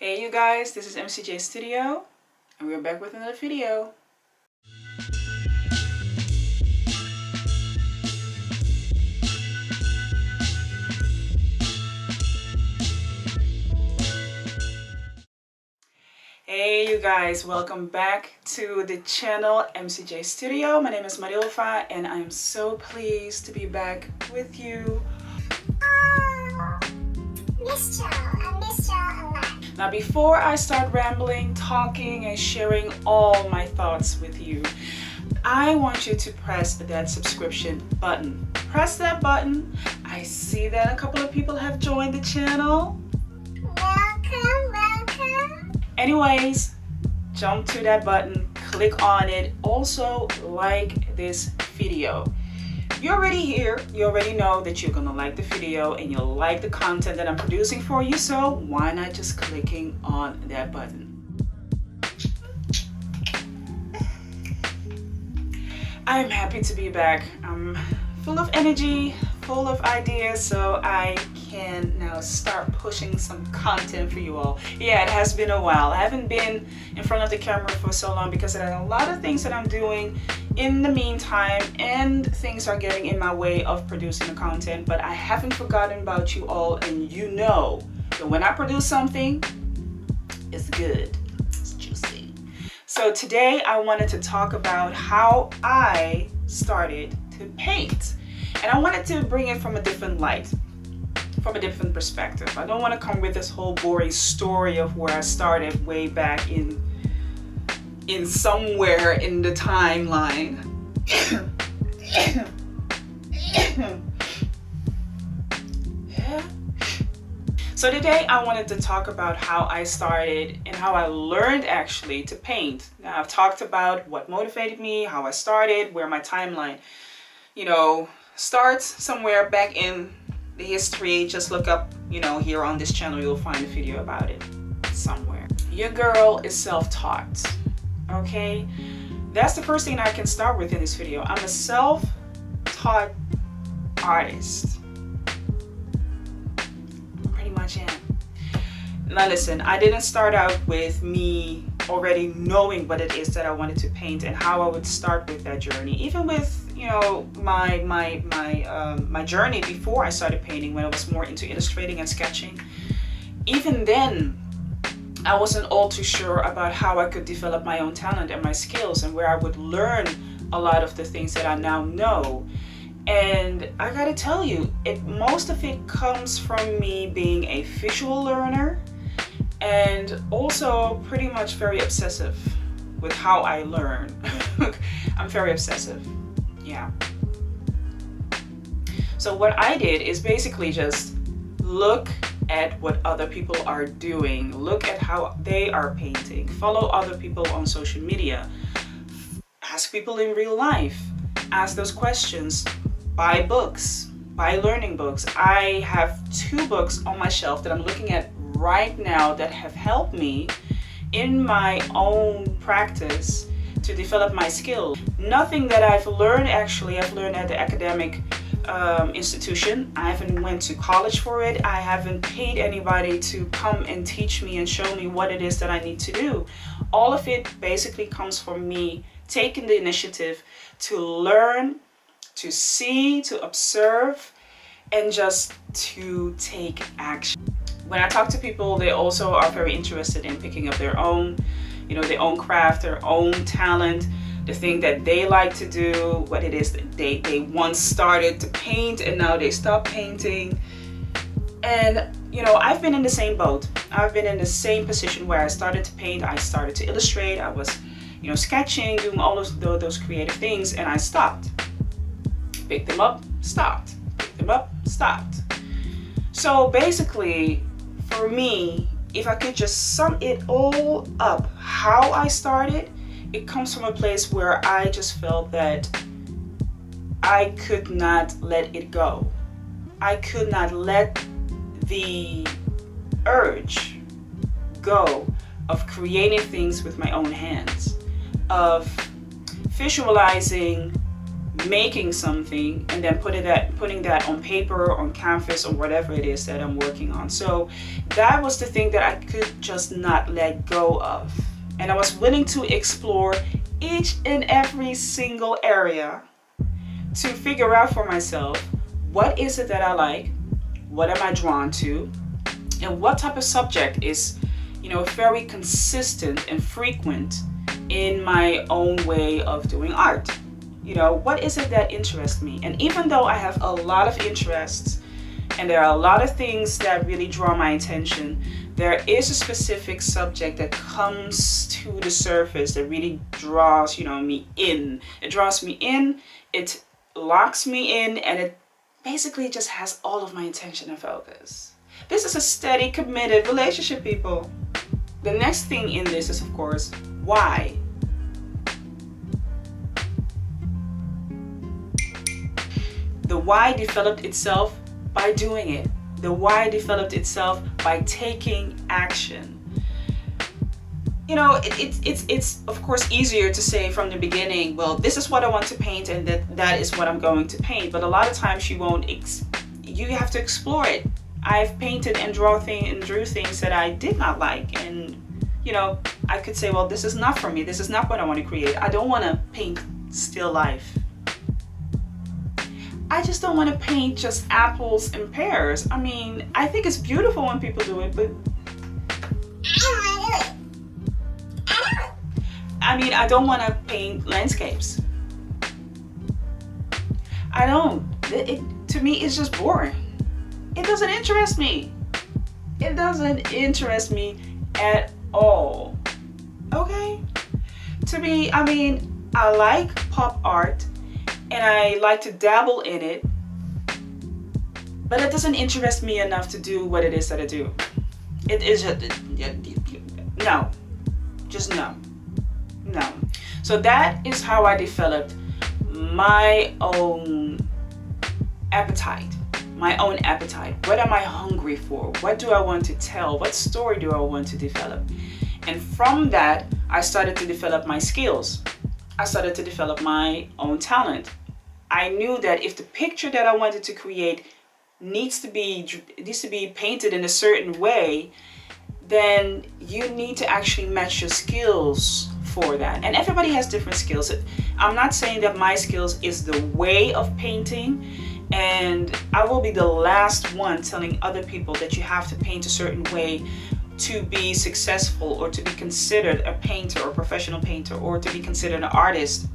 Hey you guys, this is MCJ Studio and we're back with another video. Hey you guys, welcome back to the channel MCJ Studio. My name is Marilfa and I'm so pleased to be back with you. I missed y'all a lot. Now before I start rambling, talking and sharing all my thoughts with you, I want you to press that subscription button. Press that button. I see that a couple of people have joined the channel. Welcome. Anyways, jump to that button, click on it. Also, like this video. You're already here. You already know that you're gonna like the video and you'll like the content that I'm producing for you. So why not just clicking on that button? I'm happy to be back. I'm full of energy, full of ideas, so I can now start pushing some content for you all. Yeah, it has been a while. I haven't been in front of the camera for so long because I have a lot of things that I'm doing in the meantime, and things are getting in my way of producing the content, but I haven't forgotten about you all, and you know that when I produce something, it's good, it's juicy. So today I wanted to talk about how I started to paint, and I wanted to bring it from a different light, from a different perspective. I don't want to come with this whole boring story of where I started way back in somewhere in the timeline. So today I wanted to talk about how I started and how I learned actually to paint. Now I've talked about what motivated me, how I started, where my timeline, starts somewhere back in the history. Just look up, here on this channel, you'll find a video about it somewhere. Your girl is self-taught. Okay, that's the first thing I can start with in this video. I'm a self-taught artist. Pretty much am. Now listen, I didn't start out with me already knowing what it is that I wanted to paint and how I would start with that journey. Even with my journey before I started painting, when I was more into illustrating and sketching, even then I wasn't all too sure about how I could develop my own talent and my skills and where I would learn a lot of the things that I now know. And I gotta tell you, most of it comes from me being a visual learner and also pretty much very obsessive with how I learn. I'm very obsessive, yeah. So what I did is basically just look at what other people are doing, look at how they are painting, follow other people on social media, ask people in real life, ask those questions, buy books, buy learning books. I have 2 books on my shelf that I'm looking at right now that have helped me in my own practice to develop my skills. Nothing that I've learned I've learned at the academic institution. I haven't went to college for it. I haven't paid anybody to come and teach me and show me what it is that I need to do. All of it basically comes from me taking the initiative to learn, to see, to observe, and just to take action. When I talk to people, they also are very interested in picking up their own, their own craft, their own talent, the thing that they like to do, what it is that they once started to paint and now they stop painting. And I've been in the same boat. I've been in the same position where I started to paint, I started to illustrate, I was sketching, doing all those creative things, and I stopped. Picked them up, stopped. Picked them up, stopped. So basically, for me, if I could just sum it all up, how I started, it comes from a place where I just felt that I could not let it go. I could not let the urge go of creating things with my own hands, of visualizing making something and then putting that on paper or on canvas or whatever it is that I'm working on. So that was the thing that I could just not let go of. And I was willing to explore each and every single area to figure out for myself, what is it that I like? What am I drawn to? And what type of subject is, very consistent and frequent in my own way of doing art? What is it that interests me? And even though I have a lot of interests and there are a lot of things that really draw my attention, there is a specific subject that comes to the surface that really draws, me in. It draws me in, it locks me in, and it basically just has all of my attention and focus. This is a steady, committed relationship, people. The next thing in this is, of course, why. The why developed itself by doing it. The why developed itself by taking action. It's of course easier to say from the beginning, well, this is what I want to paint and that is what I'm going to paint. But a lot of times you have to explore it. I've painted and drew things that I did not like, and I could say, well, this is not for me. This is not what I want to create. I don't want to paint still life. I just don't want to paint just apples and pears. I mean, I think it's beautiful when people do it, but I don't want to paint landscapes. I don't. To me, it's just boring. It doesn't interest me. It doesn't interest me at all. Okay? To me, I like pop art and I like to dabble in it, but it doesn't interest me enough to do what it is that I do. It is just, no. Just no. No. So that is how I developed my own appetite. What am I hungry for? What do I want to tell? What story do I want to develop? And from that, I started to develop my skills. I started to develop my own talent. I knew that if the picture that I wanted to create needs to be painted in a certain way, then you need to actually match your skills for that. And everybody has different skills. I'm not saying that my skills is the way of painting, and I will be the last one telling other people that you have to paint a certain way to be successful or to be considered a painter or professional painter or to be considered an artist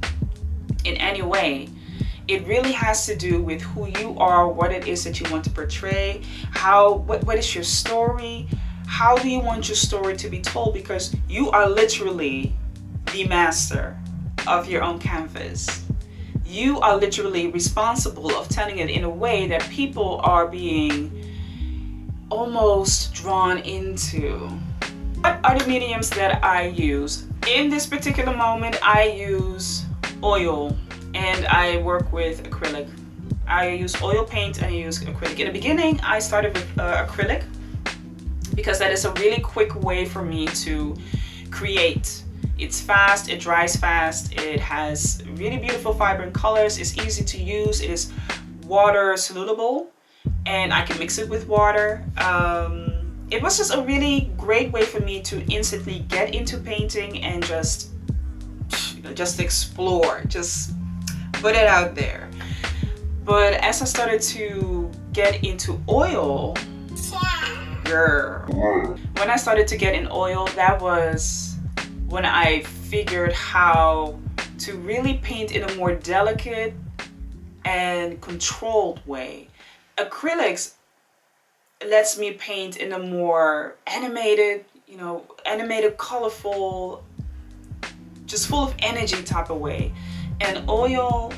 in any way. It really has to do with who you are, what it is that you want to portray, what is your story, how do you want your story to be told, because you are literally the master of your own canvas. You are literally responsible of telling it in a way that people are being almost drawn into. What are the mediums that I use? In this particular moment, I use oil and I work with acrylic. I use oil paint and I use acrylic. In the beginning, I started with acrylic because that is a really quick way for me to create. It's fast, it dries fast, it has really beautiful vibrant colors, it's easy to use, it is water soluble, and I can mix it with water. It was just a really great way for me to instantly get into painting and just explore, just put it out there. But as I started to get into oil, when I started to get in oil, that was when I figured how to really paint in a more delicate and controlled way. Acrylics lets me paint in a more animated, colorful, just full of energy type of way. And oil,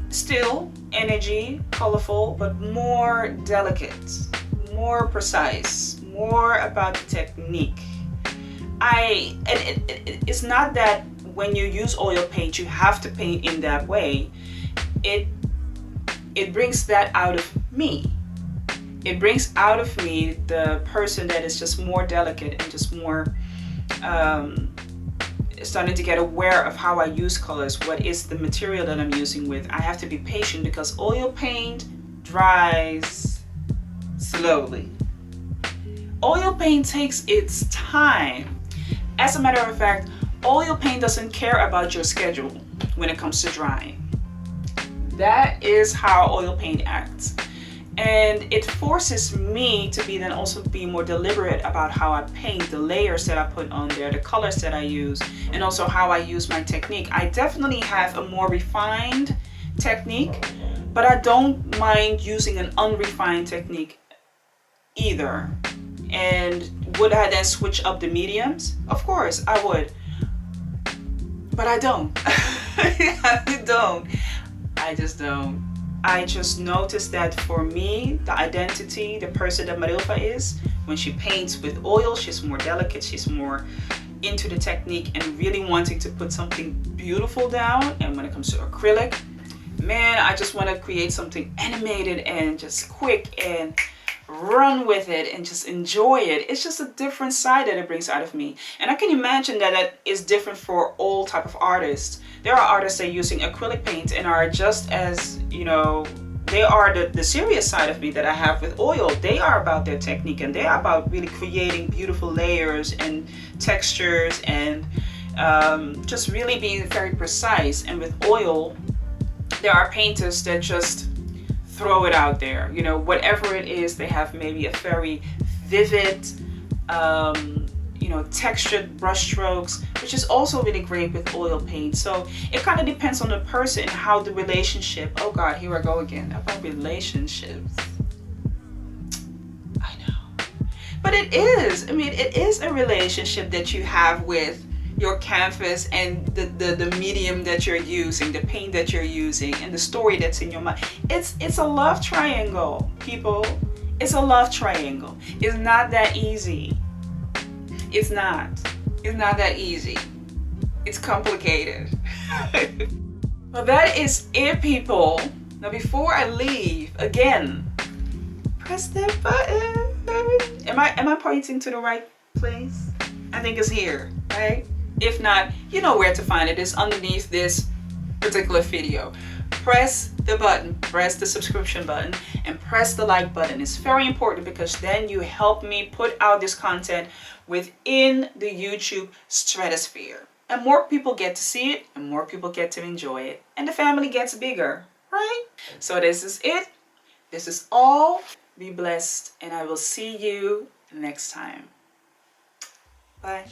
still energy, colorful, but more delicate, more precise, more about the technique. It's not that when you use oil paint you have to paint in that way. It brings that out of me. It brings out of me the person that is just more delicate and just more starting to get aware of how I use colors, what is the material that I'm using with. I have to be patient because oil paint dries slowly. Oil paint takes its time. As a matter of fact, oil paint doesn't care about your schedule when it comes to drying. That is how oil paint acts. And it forces me to be then also be more deliberate about how I paint, the layers that I put on there, the colors that I use, and also how I use my technique. I definitely have a more refined technique, but I don't mind using an unrefined technique either. And would I then switch up the mediums? Of course I would, but I don't. I don't. I just don't. I just noticed that for me, the identity, the person that Marilva is, when she paints with oil, she's more delicate, she's more into the technique and really wanting to put something beautiful down. And when it comes to acrylic, man, I just want to create something animated and just quick and run with it and just enjoy it. It's just a different side that it brings out of me. And I can imagine that that is different for all type of artists. There are artists that are using acrylic paint and are just as, you know, they are the serious side of me that I have with oil. They are about their technique and they are about really creating beautiful layers and textures and just really being very precise. And with oil, there are painters that just throw it out there, you know, whatever it is. They have maybe a very vivid, you know, textured brush strokes, which is also really great with oil paint. So it kind of depends on the person, how the relationship, oh God, here I go again, about relationships. I know. But it is, I mean, it is a relationship that you have with your canvas and the medium that you're using, the paint that you're using, and the story that's in your mind. It's a love triangle, people. It's a love triangle. It's not that easy. It's not. It's not that easy. It's complicated. Well, that is it, people. Now, before I leave, again, press that button. Am I pointing to the right place? I think it's here, right? If not, you know where to find it. It's underneath this particular video. Press the button, press the subscription button, and press the like button. It's very important because then you help me put out this content within the YouTube stratosphere. And more people get to see it, and more people get to enjoy it. And the family gets bigger, right? So this is it. This is all. Be blessed, and I will see you next time. Bye.